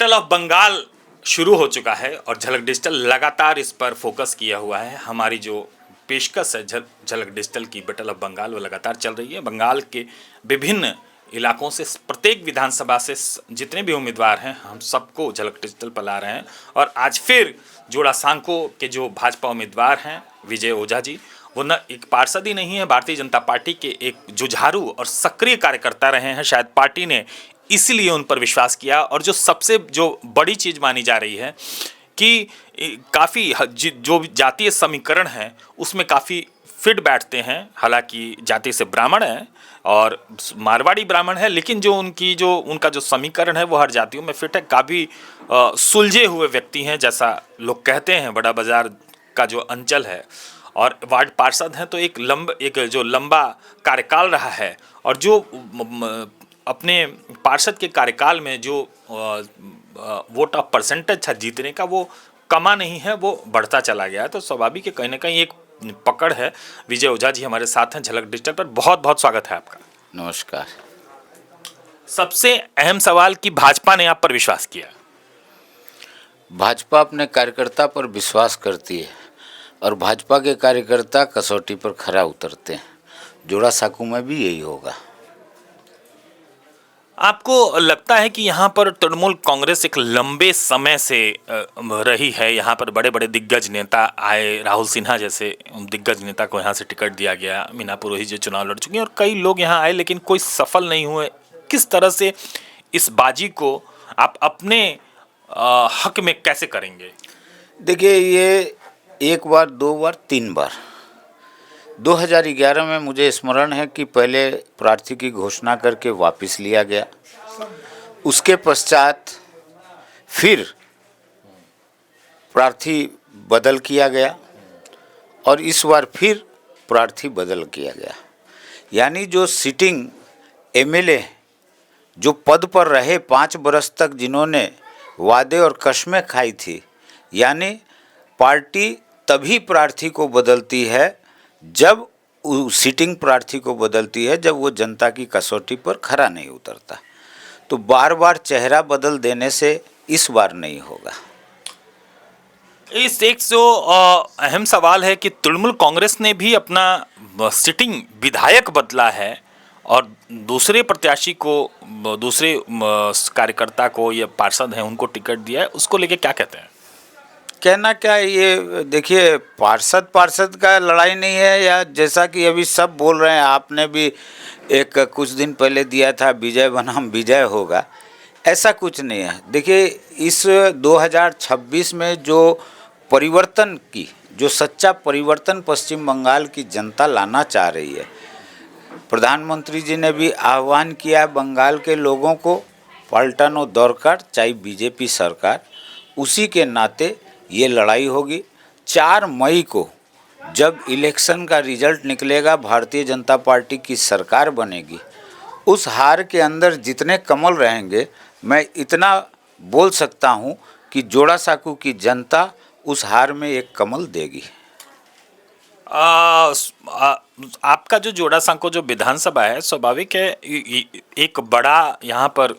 Battle of Bengal शुरू हो चुका है और झलक डिजिटल लगातार इस पर फोकस किया हुआ है। हमारी जो पेशकश है झलक डिजिटल की बैटल ऑफ बंगाल वो लगातार चल रही है। बंगाल के विभिन्न इलाकों से प्रत्येक विधानसभा से जितने भी उम्मीदवार हैं हम सबको झलक डिजिटल पर ला रहे हैं। और आज फिर जोड़ासांको के जो भाजपा उम्मीदवार हैं विजय ओझा जी, वो न एक पार्षद ही नहीं है, भारतीय जनता पार्टी के एक जुझारू और सक्रिय कार्यकर्ता रहे हैं। शायद पार्टी ने इसलिए उन पर विश्वास किया। और जो सबसे जो बड़ी चीज़ मानी जा रही है कि काफ़ी जो जातीय समीकरण है उसमें काफ़ी फिट बैठते हैं। हालांकि जाति से ब्राह्मण है और मारवाड़ी ब्राह्मण है, लेकिन जो उनका जो समीकरण है वो हर जातियों में फिट है। काफ़ी सुलझे हुए व्यक्ति हैं, जैसा लोग कहते हैं। बड़ा बाजार का जो अंचल है और वार्ड पार्षद हैं, तो एक जो लंबा कार्यकाल रहा है और जो अपने पार्षद के कार्यकाल में जो वोट ऑफ परसेंटेज था जीतने का वो कमा नहीं है, वो बढ़ता चला गया है। तो स्वाभाविक है कहीं ना कहीं एक पकड़ है। विजय ओझा जी हमारे साथ हैं झलक डिजिटल पर। बहुत बहुत स्वागत है आपका। नमस्कार। सबसे अहम सवाल कि भाजपा ने आप पर विश्वास किया। भाजपा अपने कार्यकर्ता पर विश्वास करती है और भाजपा के कार्यकर्ता कसौटी पर खरा उतरते हैं। जोड़ासांको में भी यही होगा। आपको लगता है कि यहाँ पर तृणमूल कांग्रेस एक लंबे समय से रही है, यहाँ पर बड़े बड़े दिग्गज नेता आए, राहुल सिन्हा जैसे दिग्गज नेता को यहाँ से टिकट दिया गया, मीना पुरोहित जी चुनाव लड़ चुके हैं और कई लोग यहाँ आए लेकिन कोई सफल नहीं हुए। किस तरह से इस बाजी को आप अपने हक में कैसे करेंगे? देखिए, ये एक बार, दो बार, तीन बार 2011 में मुझे स्मरण है कि पहले प्रार्थी की घोषणा करके वापस लिया गया। उसके पश्चात फिर प्रार्थी बदल किया गया और इस बार फिर प्रार्थी बदल किया गया। यानी जो सिटिंग एमएलए जो पद पर रहे 5 बरस तक, जिन्होंने वादे और कस्में खाई थी, यानी पार्टी तभी प्रार्थी को बदलती है जब सिटिंग प्रार्थी को बदलती है, जब वो जनता की कसौटी पर खरा नहीं उतरता। तो बार बार चेहरा बदल देने से इस बार नहीं होगा। इस एक जो अहम सवाल है कि तृणमूल कांग्रेस ने भी अपना सिटिंग विधायक बदला है और दूसरे प्रत्याशी को, दूसरे कार्यकर्ता को, ये पार्षद हैं उनको टिकट दिया है, उसको लेके क्या कहते हैं? कहना क्या है, ये देखिए, पार्षद का लड़ाई नहीं है, या जैसा कि अभी सब बोल रहे हैं, आपने भी एक कुछ दिन पहले दिया था विजय बनाम विजय होगा, ऐसा कुछ नहीं है। देखिए, इस 2026 में जो परिवर्तन की, जो सच्चा परिवर्तन पश्चिम बंगाल की जनता लाना चाह रही है, प्रधानमंत्री जी ने भी आह्वान किया बंगाल के लोगों को, पलटनो दरकार चाहे बीजेपी सरकार, उसी के नाते ये लड़ाई होगी। 4 मई को जब इलेक्शन का रिजल्ट निकलेगा, भारतीय जनता पार्टी की सरकार बनेगी। उस हार के अंदर जितने कमल रहेंगे, मैं इतना बोल सकता हूँ कि जोड़ासांको की जनता उस हार में एक कमल देगी। आपका जो जोड़ासांको जो विधानसभा है, स्वाभाविक है एक बड़ा, यहाँ पर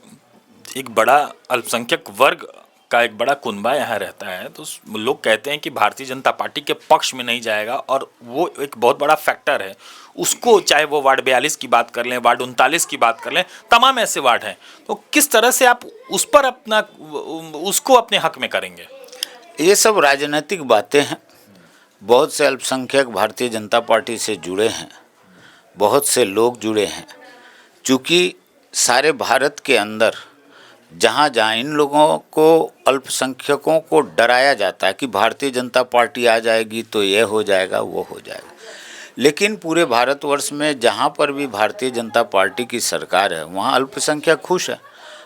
एक बड़ा अल्पसंख्यक वर्ग का एक बड़ा कुनबा यहाँ रहता है। तो लोग कहते हैं कि भारतीय जनता पार्टी के पक्ष में नहीं जाएगा और वो एक बहुत बड़ा फैक्टर है उसको, चाहे वो वार्ड 42 की बात कर लें, वार्ड 39 की बात कर लें, तमाम ऐसे वार्ड हैं। तो किस तरह से आप उस पर अपना, उसको अपने हक में करेंगे? ये सब राजनीतिक बातें हैं। बहुत से अल्पसंख्यक भारतीय जनता पार्टी से जुड़े हैं, बहुत से लोग जुड़े हैं। चूँकि सारे भारत के अंदर जहाँ जहाँ इन लोगों को, अल्पसंख्यकों को डराया जाता है कि भारतीय जनता पार्टी आ जाएगी तो ये हो जाएगा, वो हो जाएगा, लेकिन पूरे भारतवर्ष में जहाँ पर भी भारतीय जनता पार्टी की सरकार है वहाँ अल्पसंख्यक खुश है।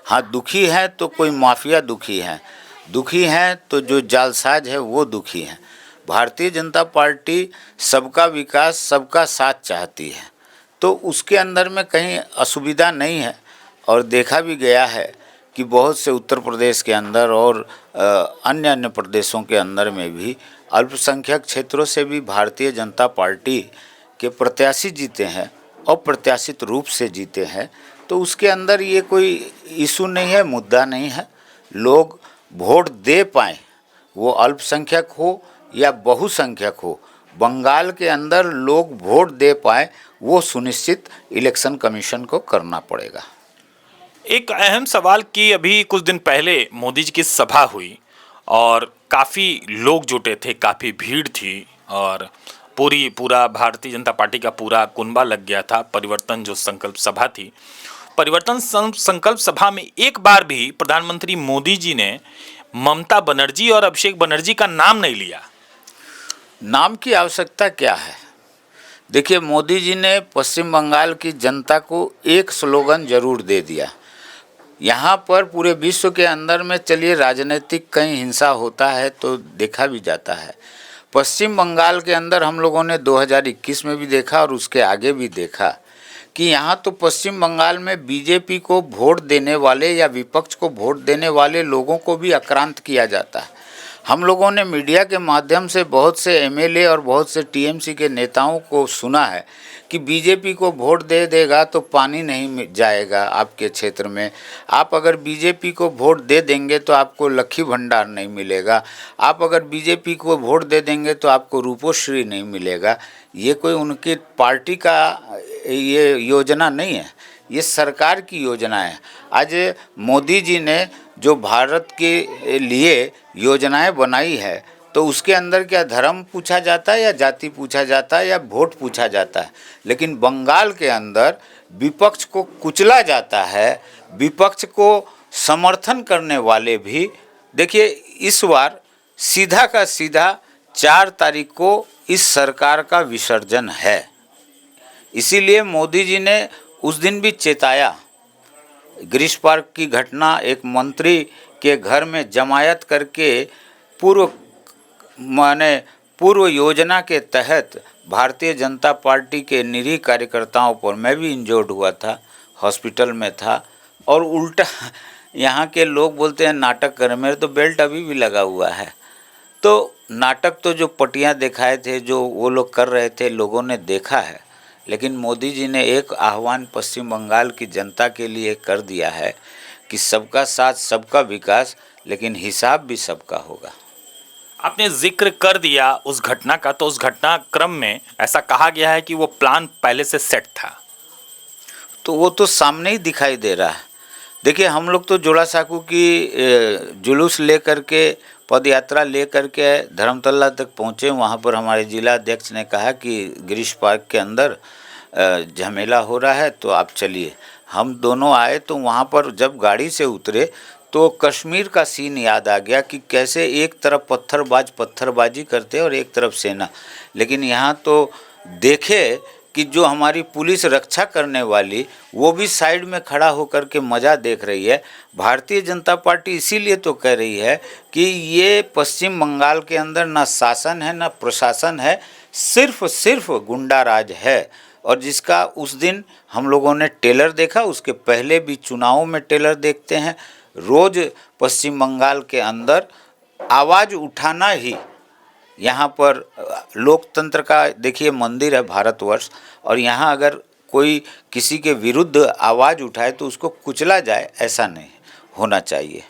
हाँ, दुखी है तो कोई माफिया दुखी हैं तो जो जालसाज है वो दुखी हैं। भारतीय जनता पार्टी सबका विकास, सबका साथ चाहती है, तो उसके अंदर में कहीं असुविधा नहीं है। और देखा भी गया है कि बहुत से उत्तर प्रदेश के अंदर और अन्य प्रदेशों के अंदर में भी अल्पसंख्यक क्षेत्रों से भी भारतीय जनता पार्टी के प्रत्याशी जीते हैं, अप्रत्याशित रूप से जीते हैं। तो उसके अंदर ये कोई इशू नहीं है, मुद्दा नहीं है। लोग वोट दे पाएँ, वो अल्पसंख्यक हो या बहुसंख्यक हो, बंगाल के अंदर लोग वोट दे पाए, वो सुनिश्चित इलेक्शन कमीशन को करना पड़ेगा। एक अहम सवाल कि अभी कुछ दिन पहले मोदी जी की सभा हुई और काफ़ी लोग जुटे थे, काफ़ी भीड़ थी और पूरा भारतीय जनता पार्टी का पूरा कुनबा लग गया था। परिवर्तन जो संकल्प सभा थी, परिवर्तन संकल्प सभा में एक बार भी प्रधानमंत्री मोदी जी ने ममता बनर्जी और अभिषेक बनर्जी का नाम नहीं लिया। नाम की आवश्यकता क्या है? देखिए, मोदी जी ने पश्चिम बंगाल की जनता को एक स्लोगन जरूर दे दिया। यहाँ पर पूरे विश्व के अंदर में चलिए राजनीतिक कहीं हिंसा होता है तो देखा भी जाता है। पश्चिम बंगाल के अंदर हम लोगों ने 2021 में भी देखा और उसके आगे भी देखा कि यहाँ तो पश्चिम बंगाल में बीजेपी को वोट देने वाले या विपक्ष को वोट देने वाले लोगों को भी आक्रांत किया जाता है। हम लोगों ने मीडिया के माध्यम से बहुत से एमएलए और बहुत से टीएमसी के नेताओं को सुना है कि बीजेपी को वोट दे देगा तो पानी नहीं जाएगा आपके क्षेत्र में, आप अगर बीजेपी को वोट दे देंगे तो आपको लक्ष्मी भंडार नहीं मिलेगा, आप अगर बीजेपी को वोट दे देंगे तो आपको रूपोश्री नहीं मिलेगा। ये कोई उनकी पार्टी का ये योजना नहीं है, ये सरकार की योजना है। आज मोदी जी ने जो भारत के लिए योजनाएं बनाई है तो उसके अंदर क्या धर्म पूछा जाता है या जाति पूछा जाता है या वोट पूछा जाता है, लेकिन बंगाल के अंदर विपक्ष को कुचला जाता है। विपक्ष को समर्थन करने वाले भी, देखिए इस बार सीधा का सीधा 4 तारीख को इस सरकार का विसर्जन है, इसीलिए मोदी जी ने उस दिन भी चेताया। गिरीश पार्क की घटना, एक मंत्री के घर में जमायत करके पूर्व योजना के तहत भारतीय जनता पार्टी के निरीह कार्यकर्ताओं पर, मैं भी इंजर्ड हुआ था, हॉस्पिटल में था, और उल्टा यहाँ के लोग बोलते हैं नाटक करें, मेरे तो बेल्ट अभी भी लगा हुआ है। तो नाटक तो जो पटियाँ दिखाए थे, जो वो लोग कर रहे थे, लोगों ने देखा है, लेकिन मोदी जी ने एक आह्वान पश्चिम बंगाल की जनता के लिए कर दिया है कि सबका साथ सबका विकास, लेकिन हिसाब भी सबका होगा। आपने जिक्र कर दिया उस घटना का, तो उस घटनाक्रम में ऐसा कहा गया है कि वो प्लान पहले से सेट था, तो वो तो सामने ही दिखाई दे रहा है। देखिए, हम लोग तो जोड़ा साकू की जुलूस लेकर के, पद यात्रा लेकर के धर्मतला तक पहुँचे। वहाँ पर हमारे जिला अध्यक्ष ने कहा कि गिरीश पार्क के अंदर झमेला हो रहा है तो आप चलिए। हम दोनों आए तो वहाँ पर जब गाड़ी से उतरे तो कश्मीर का सीन याद आ गया कि कैसे एक तरफ पत्थरबाजी करते और एक तरफ सेना। लेकिन यहाँ तो देखे कि जो हमारी पुलिस रक्षा करने वाली, वो भी साइड में खड़ा होकर के मज़ा देख रही है। भारतीय जनता पार्टी इसीलिए तो कह रही है कि ये पश्चिम बंगाल के अंदर ना शासन है ना प्रशासन है, सिर्फ गुंडा राज है। और जिसका उस दिन हम लोगों ने टेलर देखा, उसके पहले भी चुनावों में टेलर देखते हैं। रोज़ पश्चिम बंगाल के अंदर आवाज़ उठाना ही यहाँ पर लोकतंत्र का, देखिए मंदिर है भारतवर्ष, और यहाँ अगर कोई किसी के विरुद्ध आवाज़ उठाए तो उसको कुचला जाए, ऐसा नहीं होना चाहिए।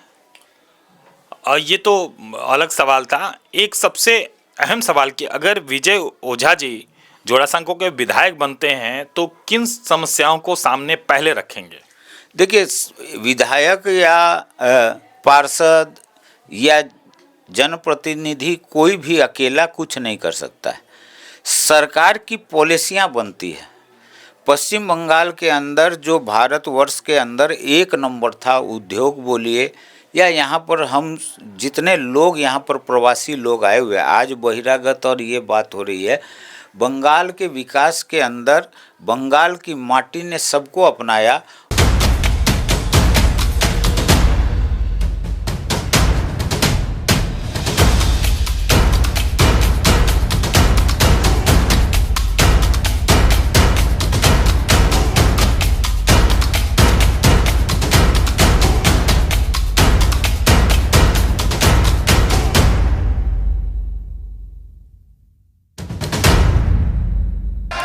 ये तो अलग सवाल था। एक सबसे अहम सवाल कि अगर विजय ओझा जी जोड़ासांको के विधायक बनते हैं तो किन समस्याओं को सामने पहले रखेंगे? देखिए, विधायक या पार्षद या जनप्रतिनिधि कोई भी अकेला कुछ नहीं कर सकता है। सरकार की पॉलिसियां बनती है। पश्चिम बंगाल के अंदर जो भारतवर्ष के अंदर 1 नंबर था, उद्योग बोलिए या यहाँ पर हम जितने लोग यहाँ पर प्रवासी लोग आए हुए, आज बहिरागत और ये बात हो रही है, बंगाल के विकास के अंदर बंगाल की माटी ने सबको अपनाया।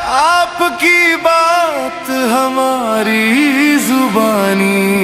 आपकी बात हमारी जुबानी